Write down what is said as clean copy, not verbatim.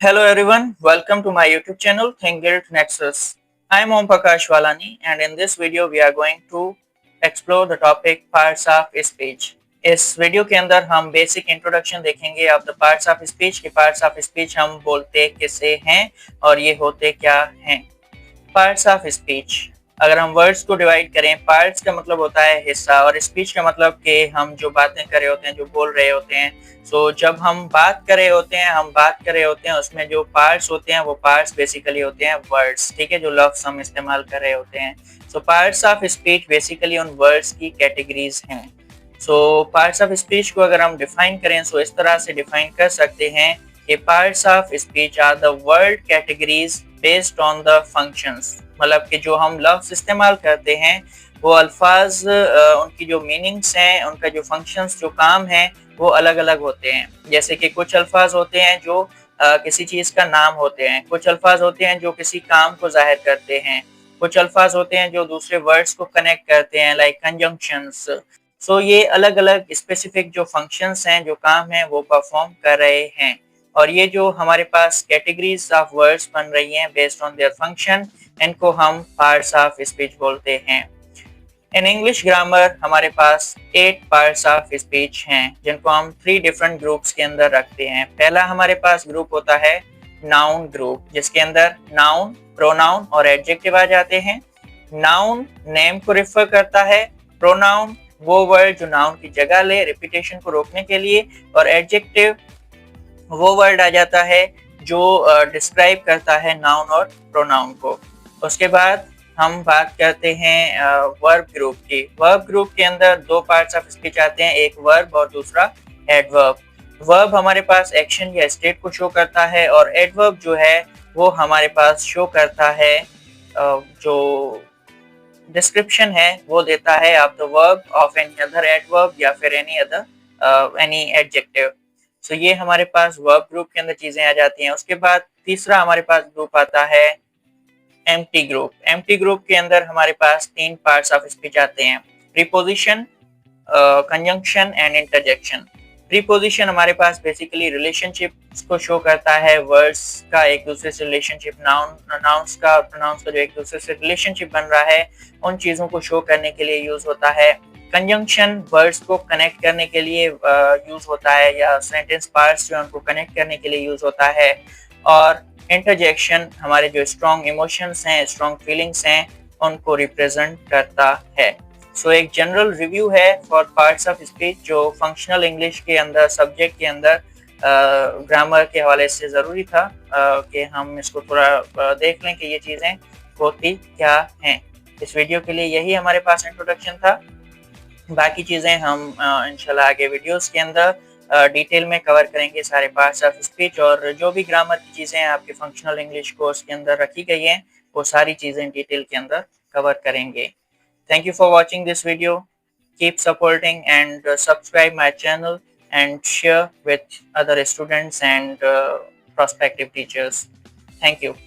Hello everyone, welcome to my YouTube channel Think Guild Nexus. I am Om Prakash Walani and in this video we are going to explore the topic parts of speech. इस video के अंदर हम basic introduction देखेंगे of the parts of speech कि parts of speech हम बोलते किसे हैं और ये होते क्या हैं। पार्ट्स ऑफ स्पीच, अगर हम वर्ड्स को डिवाइड करें, पार्ट्स का मतलब होता है हिस्सा और स्पीच का मतलब कि हम जो बातें कर रहे होते हैं, जो बोल रहे होते हैं। जब हम बात कर रहे होते हैं, उसमें जो पार्ट्स होते हैं वो पार्ट्स बेसिकली होते हैं वर्ड्स, ठीक है, जो लफ्ज हम इस्तेमाल कर रहे होते हैं। पार्ट्स ऑफ स्पीच बेसिकली उन वर्ड्स की कैटेगरीज हैं। पार्ट्स ऑफ स्पीच को अगर हम डिफाइन करें इस तरह से डिफाइन कर सकते हैं कि parts of speech are the word categories based on the functions, मतलब कि जो हम लफ्ज इस्तेमाल करते हैं वो अल्फाज, उनकी जो मीनिंग्स हैं, उनका जो फंक्शंस, जो काम है वो अलग अलग होते हैं। जैसे कि कुछ अल्फाज होते हैं जो किसी चीज़ का नाम होते हैं, कुछ अल्फाज होते हैं जो किसी काम को जाहिर करते हैं, कुछ अल्फाज होते हैं जो दूसरे वर्ड्स को कनेक्ट करते हैं लाइक कंजंक्शंस। ये अलग अलग स्पेसिफिक जो फंक्शंस हैं, जो काम हैं वो परफॉर्म कर रहे हैं। और ये जो हमारे पास कैटेगरीज ऑफ वर्ड्स बन रही हैं बेस्ड ऑन देयर फंक्शन, इनको हम पार्ट्स ऑफ स्पीच बोलते हैं। इन इंग्लिश ग्रामर हमारे पास 8 पार्ट्स ऑफ स्पीच हैं जिनको हम 3 डिफरेंट ग्रुप्स के अंदर रखते हैं। पहला हमारे पास ग्रुप होता है नाउन ग्रुप, जिसके अंदर नाउन, प्रोनाउन और एडजेक्टिव आ जाते हैं। नाउन नेम को रिफर करता है, प्रोनाउन वो वर्ड जो नाउन की जगह ले रिपीटेशन को रोकने के लिए, और एडजेक्टिव वो वर्ड आ जाता है जो डिस्क्राइब करता है नाउन और प्रोनाउन को। उसके बाद हम बात करते हैं वर्ब ग्रुप की। वर्ब ग्रुप के अंदर 2 पार्ट्स ऑफ स्पीच आते हैं, एक वर्ब और दूसरा एडवर्ब। वर्ब हमारे पास एक्शन या स्टेट को शो करता है और एडवर्ब जो है वो हमारे पास शो करता है जो डिस्क्रिप्शन है वो देता है of the verb of any other adverb या फिर एनी एडजेक्टिव। ये हमारे पास वर्ब ग्रुप के अंदर चीजें आ जाती हैं। उसके बाद तीसरा हमारे पास ग्रुप आता है एम्प्टी ग्रुप। एम्प्टी ग्रुप के अंदर हमारे पास 3 पार्ट्स ऑफ स्पीच आते हैं, preposition, conjunction and interjection. Preposition हमारे पास बेसिकली रिलेशनशिप को शो करता है, वर्ड्स का एक दूसरे से रिलेशनशिप, नाउन्स का और प्रोनाउंस का जो एक दूसरे से रिलेशनशिप बन रहा है उन चीजों को शो करने के लिए यूज होता है। कंजंक्शन वर्ड्स को कनेक्ट करने के लिए यूज होता है, या सेंटेंस पार्ट्स जो उनको कनेक्ट करने के लिए यूज होता है। और इंटरजेक्शन हमारे जो स्ट्रॉन्ग इमोशंस हैं, स्ट्रॉन्ग फीलिंग्स हैं, उनको रिप्रेजेंट करता है। एक जनरल रिव्यू है फॉर पार्ट्स ऑफ स्पीच जो फंक्शनल इंग्लिश के अंदर, सब्जेक्ट के अंदर ग्रामर के हवाले से ज़रूरी था कि हम इसको थोड़ा देख लें कि ये चीज़ें होती क्या हैं। इस वीडियो के लिए यही हमारे पास इंट्रोडक्शन था। बाकी चीज़ें हम इंशाल्लाह आगे वीडियोस के अंदर डिटेल में कवर करेंगे, सारे पार्ट्स ऑफ स्पीच, और जो भी ग्रामर की चीज़ें आपके फंक्शनल इंग्लिश कोर्स के अंदर रखी गई हैं वो सारी चीज़ें डिटेल के अंदर कवर करेंगे। Thank you for watching this video. Keep supporting and subscribe my channel and share with other students and prospective teachers. Thank you.